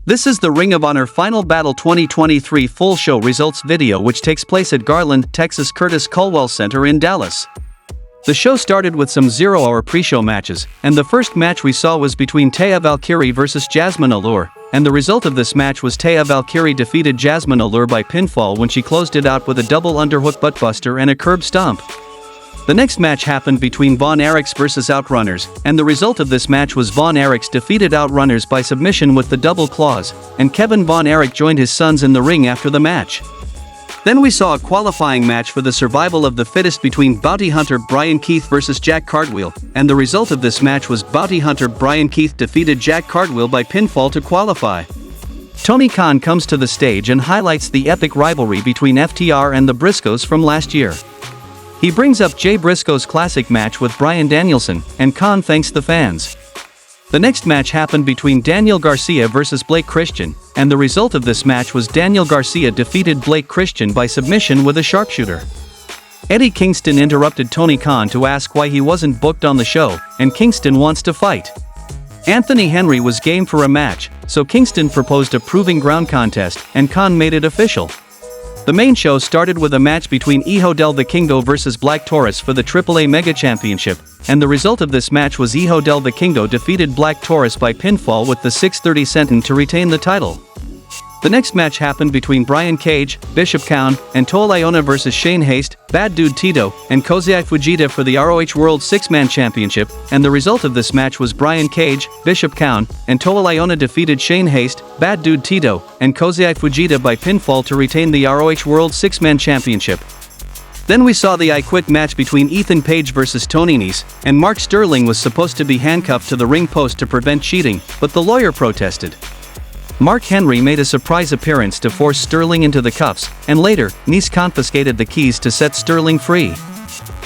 This is the Ring of Honor Final Battle 2023 full show results video, which takes place at Garland, Texas Curtis Culwell Center in Dallas. The show started with some 0-hour pre-show matches, and the first match we saw was between Taya Valkyrie versus Jasmine Allure, and the result of this match was Taya Valkyrie defeated Jasmine Allure by pinfall when she closed it out with a double underhook buttbuster and a curb stomp. The next match happened between Von Erichs versus Outrunners, and the result of this match was Von Erichs defeated Outrunners by submission with the double claws, and Kevin Von Erich joined his sons in the ring after the match. Then we saw a qualifying match for the survival of the fittest between Bounty Hunter Brian Keith versus Jack Cardwell, and the result of this match was Bounty Hunter Brian Keith defeated Jack Cardwell by pinfall to qualify. Tony Khan comes to the stage and highlights the epic rivalry between FTR and the Briscoes from last year. He brings up Jay Briscoe's classic match with Bryan Danielson, and Khan thanks the fans. The next match happened between Daniel Garcia versus Blake Christian, and the result of this match was Daniel Garcia defeated Blake Christian by submission with a sharpshooter. Eddie Kingston interrupted Tony Khan to ask why he wasn't booked on the show, and Kingston wants to fight. Anthony Henry was game for a match, so Kingston proposed a proving ground contest, and Khan made it official. The main show started with a match between Hijo del Vikingo versus Black Taurus for the AAA Mega Championship, and the result of this match was Hijo del Vikingo defeated Black Taurus by pinfall with the 630 senton to retain the title. The next match happened between Brian Cage, Bishop Kaun, and Toa Liona versus Shane Haste, Bad Dude Tito, and Kozai Fujita for the ROH World Six-Man Championship, and the result of this match was Brian Cage, Bishop Kaun, and Toa Liona defeated Shane Haste, Bad Dude Tito, and Kozai Fujita by pinfall to retain the ROH World Six-Man Championship. Then we saw the I Quit match between Ethan Page versus Tony Nese, and Mark Sterling was supposed to be handcuffed to the ring post to prevent cheating, but the lawyer protested. Mark Henry made a surprise appearance to force Sterling into the cuffs, and later, Nese confiscated the keys to set Sterling free.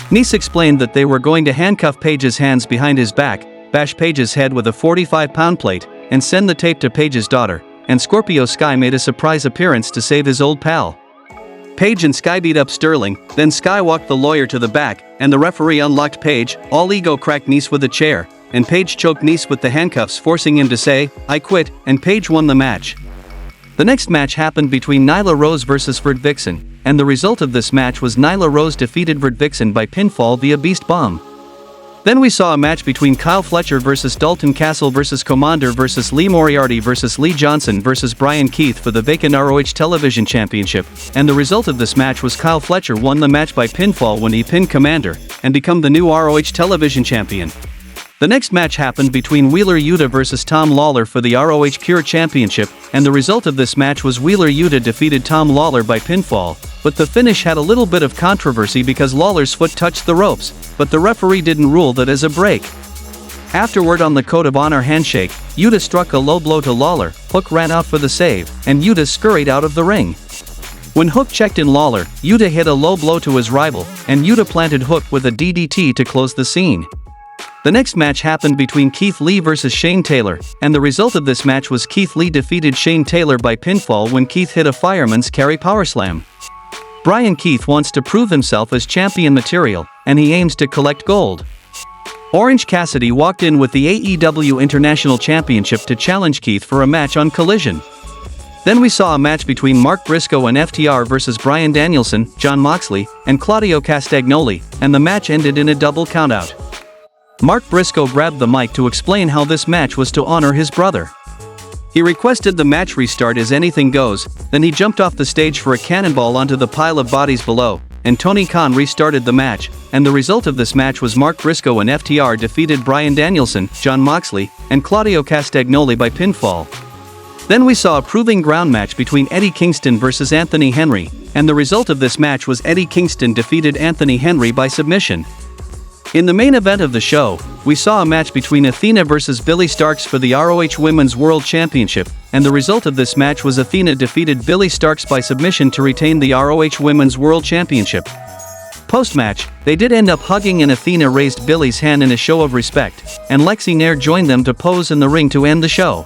Nese explained that they were going to handcuff Page's hands behind his back, bash Page's head with a 45-pound plate, and send the tape to Page's daughter, and Scorpio Sky made a surprise appearance to save his old pal. Page and Sky beat up Sterling, then Sky walked the lawyer to the back, and the referee unlocked Page, all ego cracked Nese with a chair, and Page choked Nese with the handcuffs, forcing him to say, "I quit," and Page won the match. The next match happened between Nyla Rose versus Vert Vixen, and the result of this match was Nyla Rose defeated Vert Vixen by pinfall via Beast Bomb. Then we saw a match between Kyle Fletcher versus Dalton Castle versus Commander versus Lee Moriarty versus Lee Johnson versus Brian Keith for the vacant ROH Television Championship, and the result of this match was Kyle Fletcher won the match by pinfall when he pinned Commander, and become the new ROH Television Champion. The next match happened between Wheeler Yuta versus Tom Lawler for the ROH Pure Championship, and the result of this match was Wheeler Yuta defeated Tom Lawler by pinfall, but the finish had a little bit of controversy because Lawler's foot touched the ropes, but the referee didn't rule that as a break. Afterward, on the Code of Honor handshake, Yuta struck a low blow to Lawler, Hook ran out for the save, and Yuta scurried out of the ring. When Hook checked in Lawler, Yuta hit a low blow to his rival, and Yuta planted Hook with a DDT to close the scene. The next match happened between Keith Lee versus Shane Taylor, and the result of this match was Keith Lee defeated Shane Taylor by pinfall when Keith hit a fireman's carry powerslam. Brian Keith wants to prove himself as champion material, and he aims to collect gold. Orange Cassidy walked in with the AEW International Championship to challenge Keith for a match on Collision. Then we saw a match between Mark Briscoe and FTR versus Bryan Danielson, Jon Moxley, and Claudio Castagnoli, and the match ended in a double countout. Mark Briscoe grabbed the mic to explain how this match was to honor his brother. He requested the match restart as anything goes, then he jumped off the stage for a cannonball onto the pile of bodies below, and Tony Khan restarted the match, and the result of this match was Mark Briscoe and FTR defeated Bryan Danielson, Jon Moxley, and Claudio Castagnoli by pinfall. Then we saw a proving ground match between Eddie Kingston versus Anthony Henry, and the result of this match was Eddie Kingston defeated Anthony Henry by submission. In the main event of the show, we saw a match between Athena versus Billie Starkz for the ROH Women's World Championship, and the result of this match was Athena defeated Billie Starkz by submission to retain the ROH Women's World Championship. Post-match, they did end up hugging and Athena raised Billie's hand in a show of respect, and Lexi Nair joined them to pose in the ring to end the show.